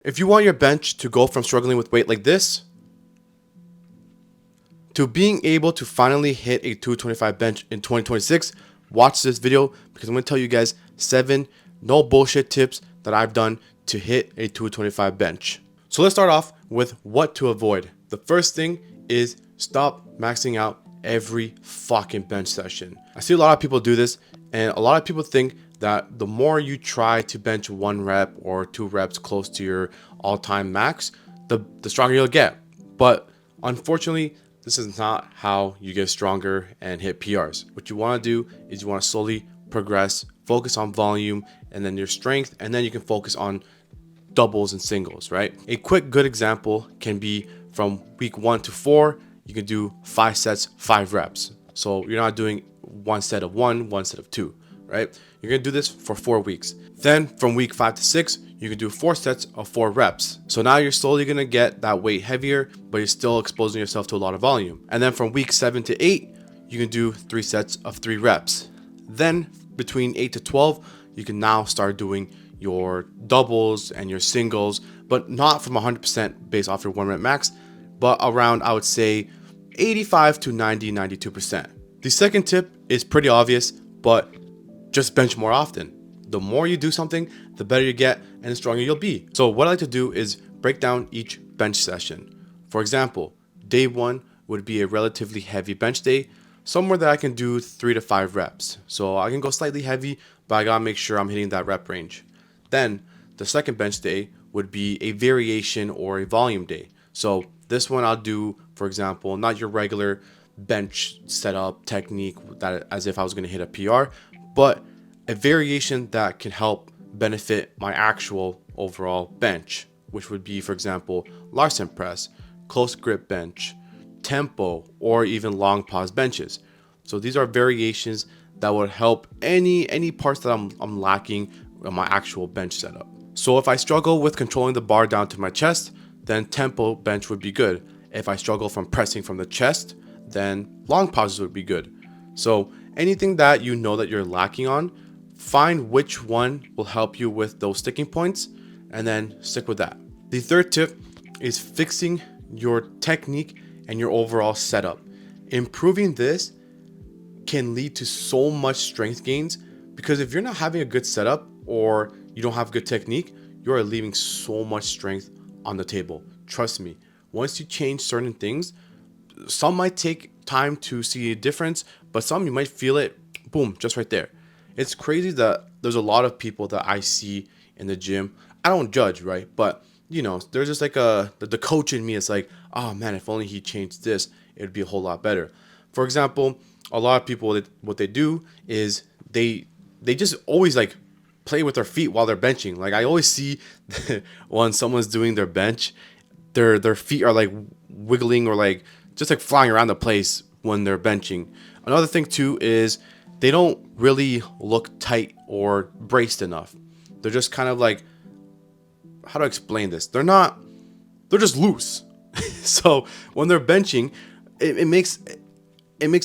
If you want your bench to go from struggling with weight like this to being able to finally hit a 225 bench in 2026, watch this video because I'm going to tell you guys 7 no bullshit tips that I've done to hit a 225 bench. So let's start off with what to avoid. The first thing is stop maxing out every fucking bench session. I see a lot of people do this, and a lot of people think that the more you try to bench 1 rep or 2 reps close to your all-time max, the stronger you'll get. But unfortunately, this is not how you get stronger and hit PRs. What you want to do is you want to slowly progress, focus on volume and then your strength, and then you can focus on doubles and singles, right? A quick good example can be from week 1 to 4, you can do 5 sets, 5 reps. So you're not doing 1 set of 1 set of 2, right? You're gonna do this for 4 weeks. Then from week 5 to 6, you can do 4 sets of 4 reps. So now you're slowly gonna get that weight heavier, but you're still exposing yourself to a lot of volume. And then from week 7 to 8, you can do 3 sets of 3 reps. Then between 8 to 12, you can now start doing your doubles and your singles, but not from 100% based off your 1 rep max, but around, I would say, 85 to 92%. The second tip is pretty obvious, but just bench more often. The more you do something, the better you get and the stronger you'll be. So what I like to do is break down each bench session. For example, day 1 would be a relatively heavy bench day, somewhere that I can do 3 to 5 reps. So I can go slightly heavy, but I gotta make sure I'm hitting that rep range. Then the second bench day would be a variation or a volume day. So this one I'll do, for example, not your regular bench setup technique that as if I was gonna hit a PR, but a variation that can help benefit my actual overall bench, which would be, for example, Larsen press, close grip bench, tempo, or even long pause benches. So these are variations that would help any parts that I'm lacking in my actual bench setup. So if I struggle with controlling the bar down to my chest, then tempo bench would be good. If I struggle from pressing from the chest, then long pauses would be good. So anything that you know that you're lacking on, find which one will help you with those sticking points and then stick with that. The third tip is fixing your technique and your overall setup. Improving this can lead to so much strength gains, because if you're not having a good setup or you don't have good technique, you are leaving so much strength on the table. Trust me, once you change certain things, some might take time to see a difference, but some you might feel it, boom, just right there. It's crazy that there's a lot of people that I see in the gym. I don't judge, right? But you know, there's just like the coach in me is like, oh man, if only he changed this, it'd be a whole lot better. For example, a lot of people, what they do is they just always like play with their feet while they're benching. Like I always see when someone's doing their bench, their feet are like wiggling or like just like flying around the place when they're benching. Another thing too is they don't really look tight or braced enough. They're just kind of like, how to explain this? They're just loose. So when they're benching, it makes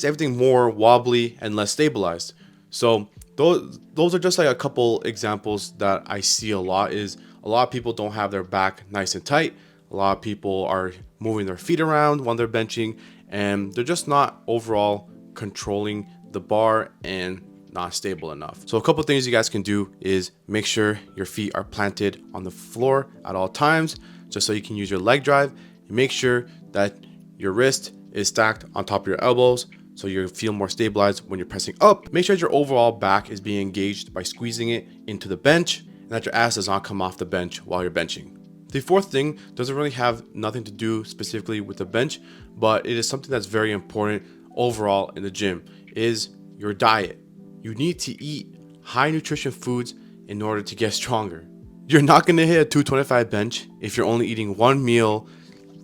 everything more wobbly and less stabilized. So those are just like a couple examples that I see a lot. Is a lot of people don't have their back nice and tight. A lot of people are moving their feet around when they're benching, and they're just not overall controlling the bar and not stable enough. So a couple things you guys can do is make sure your feet are planted on the floor at all times, just so you can use your leg drive. Make sure that your wrist is stacked on top of your elbows, so you feel more stabilized when you're pressing up. Make sure that your overall back is being engaged by squeezing it into the bench, and that your ass does not come off the bench while you're benching. The fourth thing doesn't really have nothing to do specifically with the bench, but it is something that's very important overall in the gym, is your diet. You need to eat high nutrition foods in order to get stronger. You're not going to hit a 225 bench if you're only eating one meal,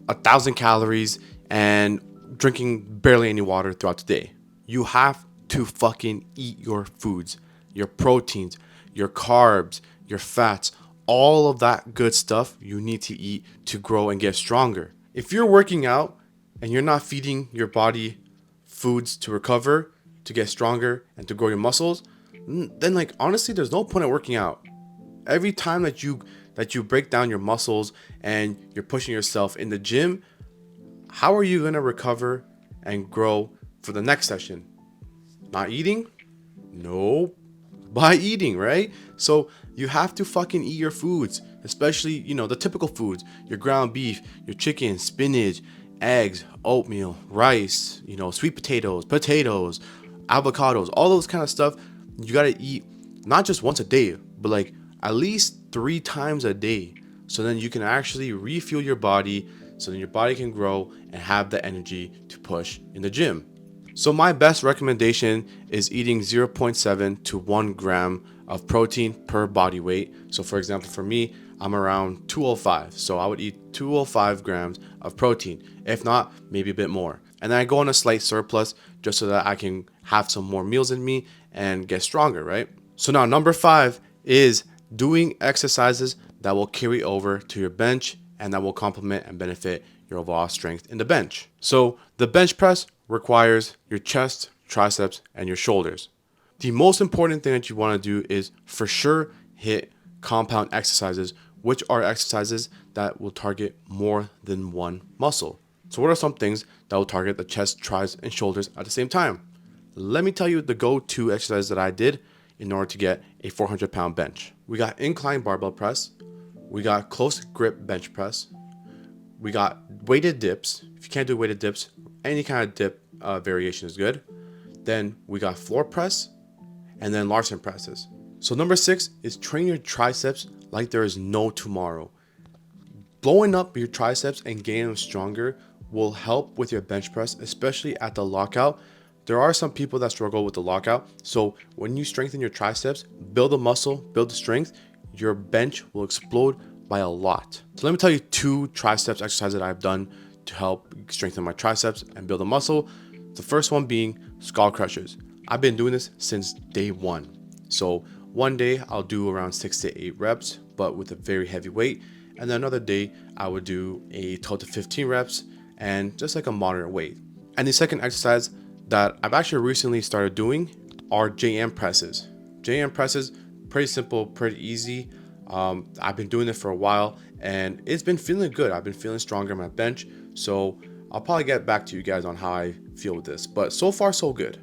1,000 calories, and drinking barely any water throughout the day. You have to fucking eat your foods, your proteins, your carbs, your fats, all of that good stuff you need to eat to grow and get stronger. If you're working out and you're not feeding your body foods to recover, to get stronger, and to grow your muscles, then like honestly, there's no point in working out. Every time that you that you break down your muscles and you're pushing yourself in the gym, how are you going to recover and grow for the next session? Not eating? No, by eating, right? So you have to fucking eat your foods, especially, the typical foods, your ground beef, your chicken, spinach, eggs, oatmeal, rice, sweet potatoes, avocados, all those kind of stuff. You got to eat not just once a day, but like at least 3 times a day. So then you can actually refuel your body, so then your body can grow and have the energy to push in the gym. So my best recommendation is eating 0.7 to 1 gram of protein per body weight. So for example, for me, I'm around 205. So I would eat 205 grams of protein. If not, maybe a bit more. And then I go on a slight surplus just so that I can have some more meals in me and get stronger, right? So now number 5 is doing exercises that will carry over to your bench and that will complement and benefit your overall strength in the bench. So the bench press requires your chest, triceps, and your shoulders. The most important thing that you want to do is for sure hit compound exercises, which are exercises that will target more than one muscle. So what are some things that will target the chest, tris, and shoulders at the same time? Let me tell you the go-to exercise that I did in order to get a 400-pound bench. We got incline barbell press. We got close grip bench press. We got weighted dips. If you can't do weighted dips, any kind of dip variation is good. Then we got floor press and then Larson presses. So number 6 is train your triceps like there is no tomorrow. Blowing up your triceps and getting them stronger will help with your bench press, especially at the lockout. There are some people that struggle with the lockout. So when you strengthen your triceps, build the muscle, build the strength, your bench will explode by a lot. So let me tell you 2 triceps exercises that I've done to help strengthen my triceps and build a muscle. The first one being skull crushers. I've been doing this since day 1. So one day I'll do around 6 to 8 reps, but with a very heavy weight. And then another day I would do a 12 to 15 reps and just like a moderate weight. And the second exercise that I've actually recently started doing are JM presses. JM presses, pretty simple, pretty easy. I've been doing it for a while and it's been feeling good. I've been feeling stronger on my bench. So I'll probably get back to you guys on how I feel with this, but so far so good.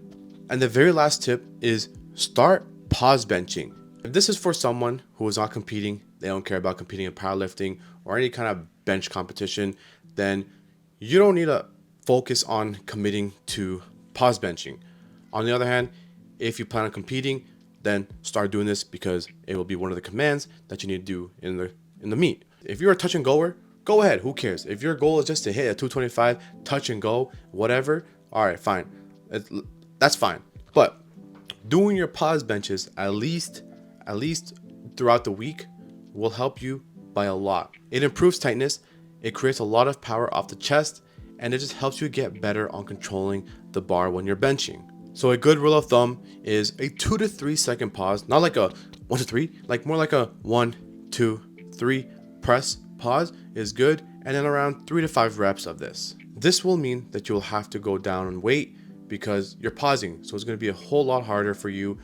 And the very last tip is start pause benching. If this is for someone who is not competing, they don't care about competing in powerlifting or any kind of bench competition, then you don't need to focus on committing to pause benching. On the other hand, if you plan on competing, then start doing this because it will be one of the commands that you need to do in the meet. If you're a touch and goer, go ahead, who cares? If your goal is just to hit a 225, touch and go, whatever, all right, fine. That's fine. But doing your pause benches at least throughout the week will help you by a lot. It improves tightness, it creates a lot of power off the chest, and it just helps you get better on controlling the bar when you're benching. So a good rule of thumb is a 2 to 3 second pause, not like a 1 to 3, like more like a 1, 2, 3 press pause is good, and then around 3 to 5 reps of this. This will mean that you'll have to go down in weight because you're pausing, so it's going to be a whole lot harder for you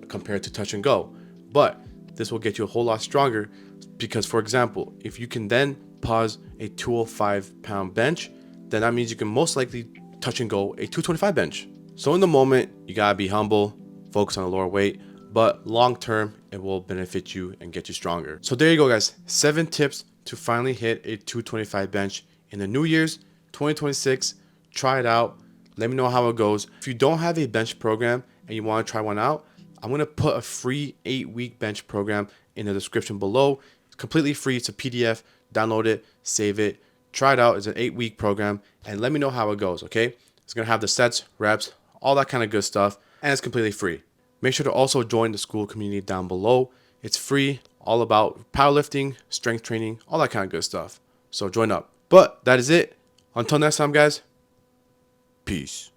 compared to touch and go. But this will get you a whole lot stronger because, for example, if you can then pause a 205-pound bench, then that means you can most likely touch and go a 225 bench. So in the moment, you gotta be humble, focus on a lower weight, but long term, it will benefit you and get you stronger. So there you go, guys. 7 tips to finally hit a 225 bench in the New Year's 2026. Try it out. Let me know how it goes. If you don't have a bench program and you want to try one out, I'm going to put a free 8-week bench program in the description below. It's completely free. It's a PDF. Download it, save it, try it out. It's an 8-week program and let me know how it goes, okay? It's going to have the sets, reps, all that kind of good stuff, and it's completely free. Make sure to also join the school community down below. It's free, all about powerlifting, strength training, all that kind of good stuff. So join up. But that is it. Until next time, guys. Peace.